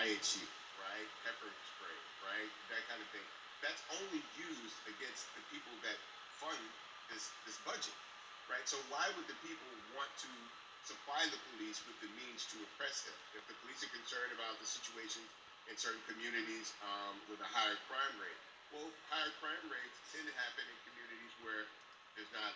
riot shield, right? Pepper spray, right? That kind of thing. That's only used against the people that fund this budget, right? So why would the people want to supply the police with the means to oppress them? If the police are concerned about the situation in certain communities with a higher crime rate, well, higher crime rates tend to happen in communities where there's not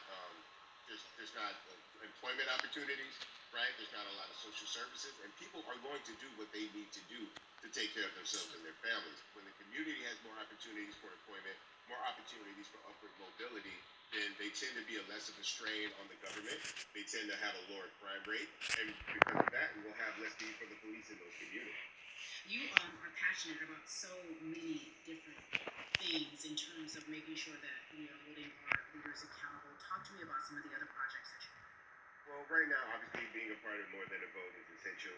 there's not employment opportunities, right? There's not a lot of social services, and people are going to do what they need to do to take care of themselves and their families. When the community has more opportunities for employment, more opportunities for upward mobility, then they tend to be a less of a strain on the government. They tend to have a lower crime rate, and because of that, we'll have less need for the police in those communities. You are passionate about so many different things in terms of making sure that we are holding our leaders accountable. Talk to me about some of the other projects that you're doing. Well, right now, obviously, being a part of More Than a Vote is essential.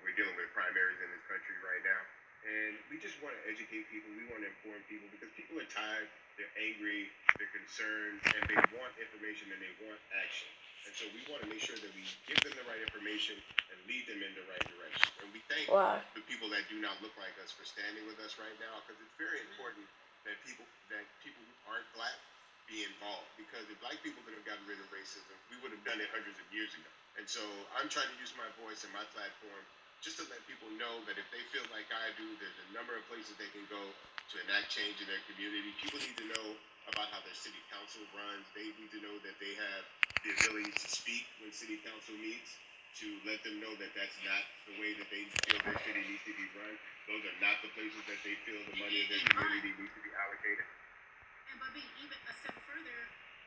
We're dealing with primaries in this country right now, and we just want to educate people. We want to inform people because people are tired, they're angry, they're concerned, and they want information and they want action. And so we want to make sure that we give them the right information and lead them in the right direction. And we thank the people that do not look like us for standing with us right now because it's very important that people who aren't black be involved because if black people could have gotten rid of racism, we would have done it hundreds of years ago. And so I'm trying to use my voice and my platform just to let people know that if they feel like I do, there's a number of places they can go to enact change in their community. People need to know about how their city council runs. They need to know that they have the ability to speak when city council meets, to let them know that that's not the way that they feel their city needs to be run. Those are not the places that they feel the money of their community needs to be allocated. And Bobby, even a step further,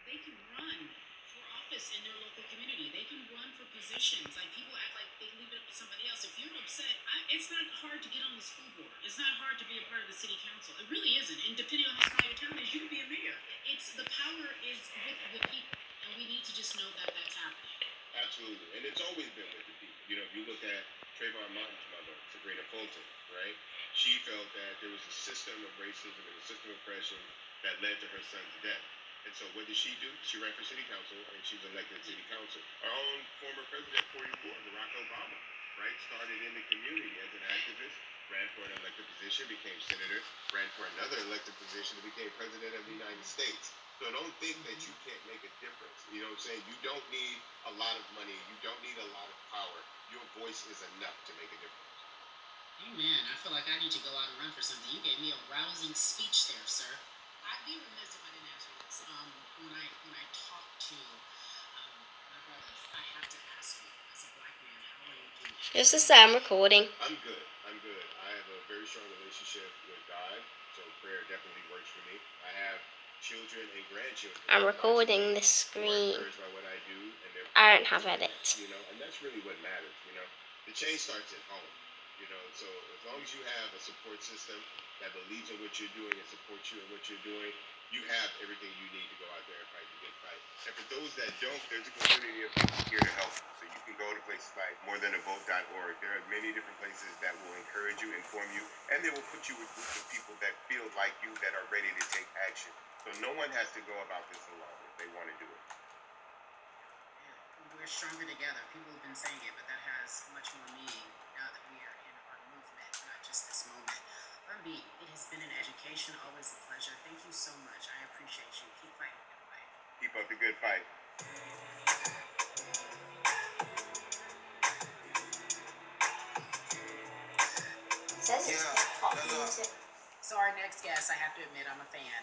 they can run for office in their local community. They can run for positions. Like people act like they leave it up to somebody else. If you're upset, it's not hard to get on the school board. It's not hard to be a part of the city council. It really isn't. And depending on how small your town is, you can be a mayor. It's the power is with the people, and we need to just know that that's happening. Absolutely, and it's always been with the people. You know, if you look at Trayvon Martin's mother, Sabrina Fulton, right? She felt that there was a system of racism and a system of oppression that led to her son's death. And so what did she do? She ran for city council and she's elected city council. Our own former president, 44, Barack Obama, right, started in the community as an activist, ran for an elected position, became senator, ran for another elected position, and became president of the United States. So don't think that you can't make a difference. You know what I'm saying? You don't need a lot of money. You don't need a lot of power. Your voice is enough to make a difference. Amen. I feel like I need to go out and run for something. You gave me a rousing speech there, sir. I'd be remiss if I didn't ask you this. When I talk to my brothers, I have to ask you, as a black man, how are you doing? Just to say, I'm recording. I'm good. I'm good. I have a very strong relationship with God, so prayer definitely works for me. I have children and grandchildren. I'm recording the screen. By what I do, and I don't have edit. You know, and that's really what matters. You know, the change starts at home. You know, so as long as you have a support system that believes in what you're doing and supports you in what you're doing, you have everything you need to go out there and fight the good fight. And for those that don't, there's a community of people here to help. So you can go to places like morethanavote.org. There are many different places that will encourage you, inform you, and they will put you with groups of people that feel like you that are ready to take action. So no one has to go about this alone if they want to do it. We're stronger together. People have been saying it, but that has much more meaning now that we are in our movement, not just this moment. Barbie, it has been an education, always a pleasure. Thank you so much. I appreciate you. Keep fighting the good fight. Keep up the good fight. So our next guest, I have to admit, I'm a fan,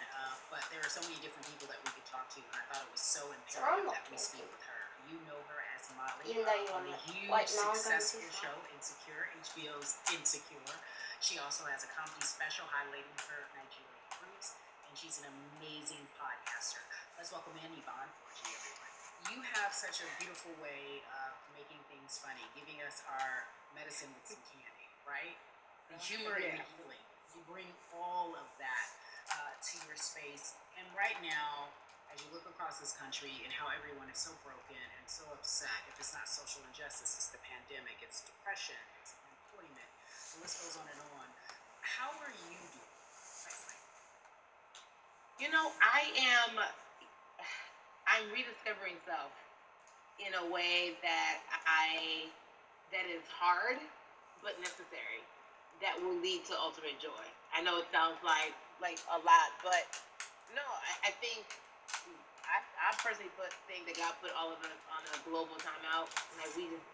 but there are so many different people that we could talk to, and I thought it was so imperative that we speak with her. You know her as Molly on the huge successful show Insecure, HBO's Insecure. She also has a comedy special highlighting her Nigerian roots, and she's an amazing podcaster. Let's welcome in Yvonne Forgy, everyone. You have such a beautiful way of making things funny, giving us our medicine with some candy, right? The humor and the healing. You bring all of that to your space. And right now, as you look across this country and how everyone is so broken and so upset, if it's not social injustice, it's the pandemic, it's depression, it's unemployment, the list goes on and on. How are you doing? You know, I'm rediscovering self in a way that is hard but necessary. that will lead to ultimate joy. I know it sounds like a lot, but no, I think I personally think that God put all of us on a global timeout. Like we just,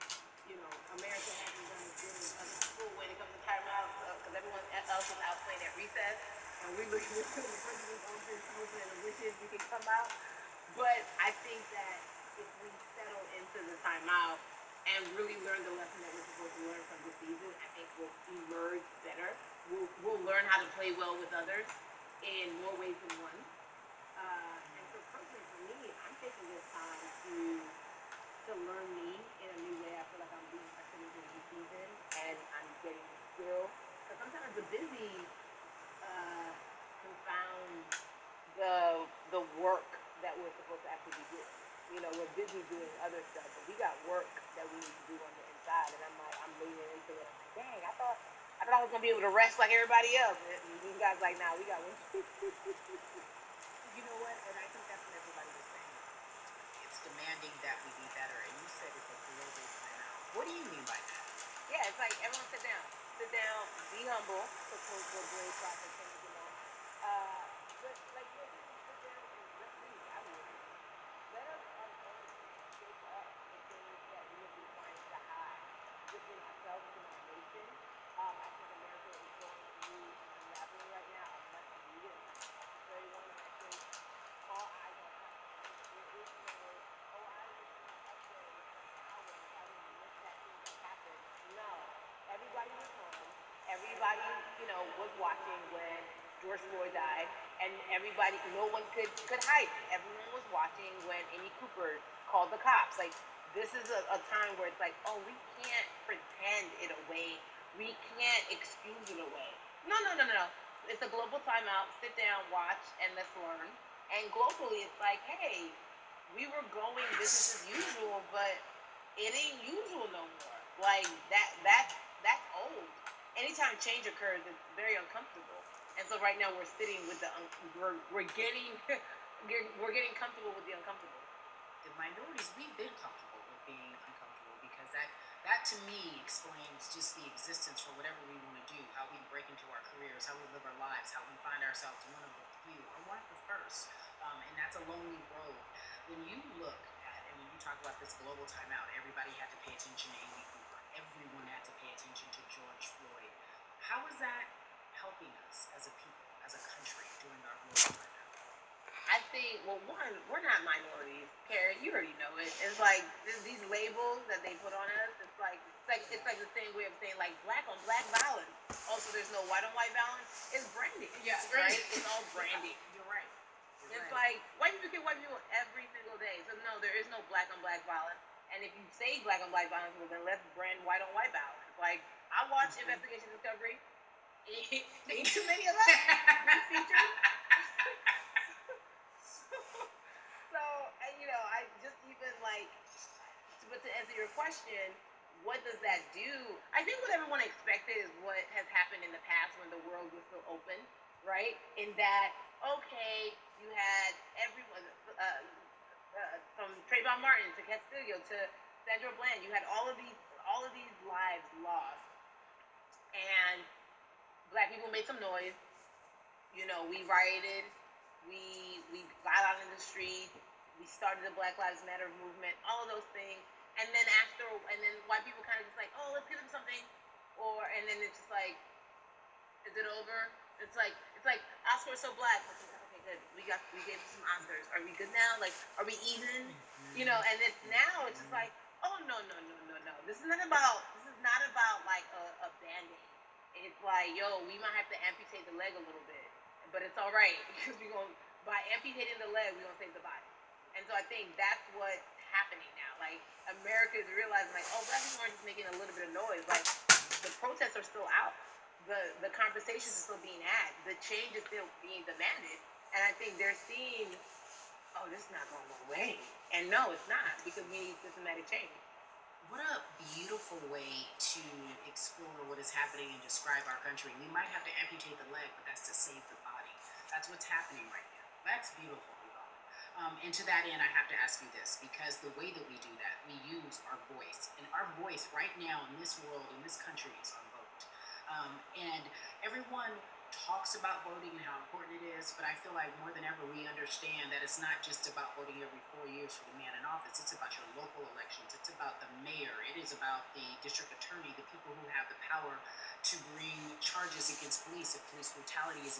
America hasn't done as good as other people when it comes to timeout because everyone else is out playing at recess, and we're looking at the president's office hoping and wishing we can come out. But I think that if we settle into the timeout and really learn the lesson that we're supposed to learn from this season, I think we'll emerge better. We'll learn how to play well with others in more ways than one. And so personally for me, I'm taking this time to learn me in a new way. I feel like I'm being ushered into a new season, and I'm getting the skill. Because sometimes the busy confound the work that we're supposed to actually be doing. We're busy doing other stuff, but we got work that we need to do on the inside. And I'm leaning into it. I'm like, dang, I thought I was gonna be able to rest like everybody else. And these guys like, nah, we got work. You know what? And I think that's what everybody was saying. It's demanding that we be better. And you said it's a global timeout. What do you mean by that? Yeah, it's like everyone sit down, be humble. To quote the great prophet Kendrick Lamar. But like, just sit down and let's read. I would. Let us unearth and shake up the things that we have been trying to hide within ourselves, within our nation. I think America is going through an unraveling right now, a much needed, a much necessary one. And I think all eyes are on us. There is no, oh, I was in an upgrade somehow and I didn't miss that thing that happened. No, everybody was home. Everybody, was watching when George Floyd died, and everybody, no one could hide it. Everyone was watching when Amy Cooper called the cops. Like, this is a time where it's like, oh, we can't pretend it away. We can't excuse it away. No, no, no, no, no. It's a global timeout. Sit down, watch, and let's learn. And globally, it's like, hey, we were going business as usual, but it ain't usual no more. Like that's old. Anytime change occurs, it's very uncomfortable. And so right now we're sitting with we're getting we're getting comfortable with the uncomfortable. The minorities, we've been comfortable with being uncomfortable because that to me explains just the existence for whatever we want to do, how we break into our careers, how we live our lives, how we find ourselves one of the few or one of the first. And that's a lonely road. When you look at and when you talk about this global timeout, everybody had to pay attention to Amy Cooper. Everyone had to pay attention to George Floyd. How is that helping us as a people, as a country, during our global timeout? I think, well, one, we're not minorities. Karen, you already know it. It's like these labels that they put on us. It's like the same way of saying like black on black violence. Also, there's no white on white violence. It's branding. Yeah, right. It's all branding. You're right. It's like white people kill white people every single day. So no, there is no black on black violence. And if you say black on black violence, well then let's brand white on white violence. Like I watch Investigation Discovery. Ain't too many of us. Features. So, I just even like, but to answer your question, what does that do? I think what everyone expected is what has happened in the past when the world was still open, right? In that, okay, you had everyone, from Trayvon Martin to Castillo to Sandra Bland, you had all of these lives lost, and black people made some noise. We rioted, we got out in the street, we started the Black Lives Matter movement, all of those things. And then white people kind of just like, oh, let's give them something, and then it's just like, is it over? It's like Oscar is so black. Okay, good. We gave some Oscars. Are we good now? Like, are we even? And now it's just like, oh no no no no no. This is not about like a band-aid. It's like, yo, we might have to amputate the leg a little bit, but it's all right because by amputating the leg, we're gonna save the body. And so I think that's what's happening now. Like America is realizing, like, oh, black people aren't just making a little bit of noise. Like the protests are still out. The conversations are still being had. The change is still being demanded. And I think they're seeing, oh, this is not going to go away. And no, it's not, because we need systematic change. What a beautiful way to explore what is happening and describe our country. We might have to amputate the leg, but that's to save the body. That's what's happening right now. That's beautiful, y'all. And to that end, I have to ask you this, because the way that we do that, we use our voice. And our voice right now in this world, in this country, is our vote. And everyone talks about voting and how important it is, but I feel like more than ever we understand that it's not just about voting every 4 years for the man in office. It's about your local elections. It's about the mayor. It is about the district attorney, the people who have the power to bring charges against police if police brutality is